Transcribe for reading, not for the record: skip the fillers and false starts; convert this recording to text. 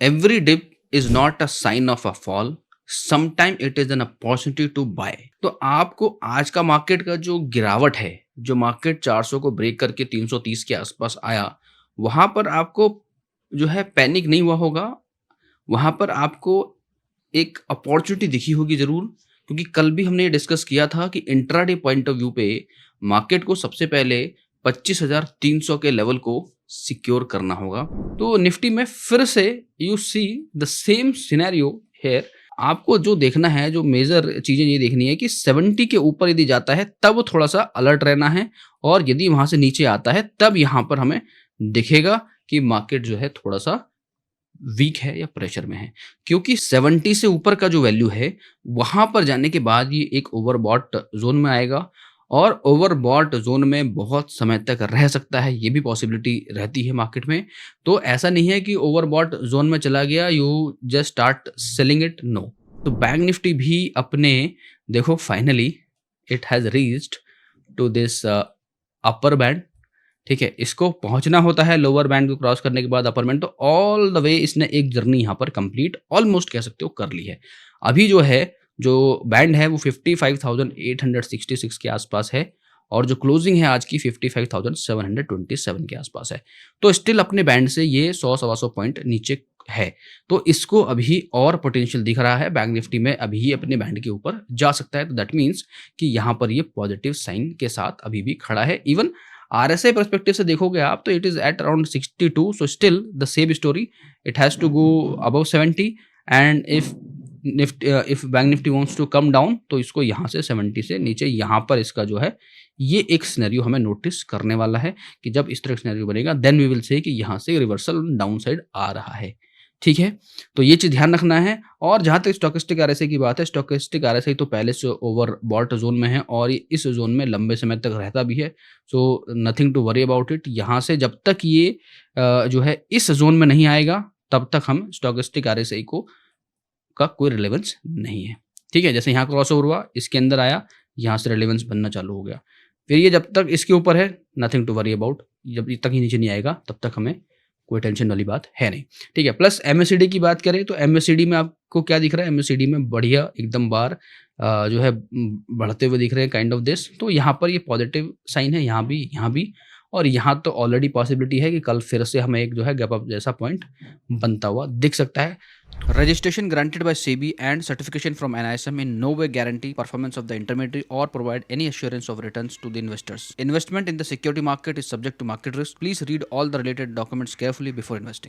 Every dip is not a sign of a fall, sometime it is an opportunity to buy. तो आपको आज का market का जो गिरावट है, जो मार्केट 400 को ब्रेक करके 330 के आसपास आया, वहां पर आपको जो है पैनिक नहीं हुआ होगा। वहां पर आपको एक अपॉर्चुनिटी दिखी होगी ज़रूर, क्योंकि कल भी हमने ये डिस्कस किया था कि इंट्राडे पॉइंट ऑफ व्यू पे मार्केट को सबसे पहले 25,300 के लेवल को सिक्योर करना होगा। तो निफ्टी में फिर से you see the same scenario here. आपको जो देखना है, जो मेजर चीज़ें ये देखनी है कि 70 के ऊपर यदि जाता है तब थोड़ा सा अलर्ट रहना है, और यदि वहाँ से नीचे आता है तब यहाँ पर हमें दिखेगा कि मार्केट जो है थोड़ा सा वीक है या प्रेशर में है। क्योंकि 70 से ऊपर का जो वैल्यू है, वहां पर जाने के बाद ये एक ओवरबॉट जोन में आएगा, और ओवरबॉट जोन में बहुत समय तक रह सकता है, ये भी पॉसिबिलिटी रहती है मार्केट में। तो ऐसा नहीं है कि ओवरबॉट जोन में चला गया you just start selling it, no. तो बैंक निफ्टी भी अपने, देखो finally it has reached to this upper band. ठीक है, इसको पहुंचना होता है लोअर बैंड को क्रॉस करने के बाद अपर बैंड। तो ऑल द वे इसने एक जर्नी यहाँ पर कंप्लीट ऑलमोस्ट कह सकते हो कर ली है। अभी जो है, जो बैंड है वो 55,866 के आसपास है, और जो क्लोजिंग है आज की 55,727 के आसपास है। तो स्टिल अपने बैंड से ये 100-125 पॉइंट नीचे है। तो इसको अभी और पोटेंशियल दिख रहा है, बैंक निफ्टी में अभी ही अपने बैंड के ऊपर जा सकता है। तो दैट मीन्स कि यहाँ पर ये पॉजिटिव साइन के साथ अभी भी खड़ा है। इवन आरएसआई पर्सपेक्टिव से देखोगे आप तो it is at around 62, so still the same story, it has to go above 70, and if bank Nifty wants to come down तो इसको यहाँ से 70 से नीचे यहाँ पर इसका जो है ये एक सिनेरियो हमें नोटिस करने वाला है कि जब इस तरह का सिनेरियो बनेगा देन वी विल से कि यहाँ से रिवर्सल डाउन साइड आ रहा है। ठीक है, तो ये चीज़ ध्यान रखना है। और जहाँ तक स्टोकेस्टिक आरएसआई की बात है, स्टोकेस्टिक आरएसआई तो पहले से ओवरबॉट जोन में है और ये इस जोन में लंबे समय तक रहता भी है। So nothing to worry about it. यहाँ से जब तक ये जो है इस जोन में नहीं आएगा तब तक हम स्टोकेस्टिक आरएसआई को का कोई रिलेवेंस नहीं है। ठीक है, जैसे यहाँ क्रॉस ओवर हुआ, इसके अंदर आया, यहाँ से रिलेवेंस बनना चालू हो गया। फिर ये जब तक इसके ऊपर है, नथिंग टू वरी अबाउट। जब तक ही नीचे नहीं आएगा तब तक हमें कोई टेंशन वाली बात है नहीं। ठीक है, प्लस एमएससीडी की बात करें तो एमएससीडी में आपको क्या दिख रहा है? एमएससीडी में बढ़िया एकदम बार जो है बढ़ते हुए दिख रहे हैं, काइंड ऑफ दिस। तो यहाँ पर ये पॉजिटिव साइन है, यहाँ भी, और यहाँ तो ऑलरेडी पॉसिबिलिटी है कि कल फिर से हमें एक जो है गैप अप जैसा पॉइंट बनता हुआ दिख सकता है। Registration granted by SEBI and certification from NISM in no way guarantee performance of the intermediary or provide any assurance of returns to the investors. Investment in the security market is subject to market risk. Please read all the related documents carefully before investing.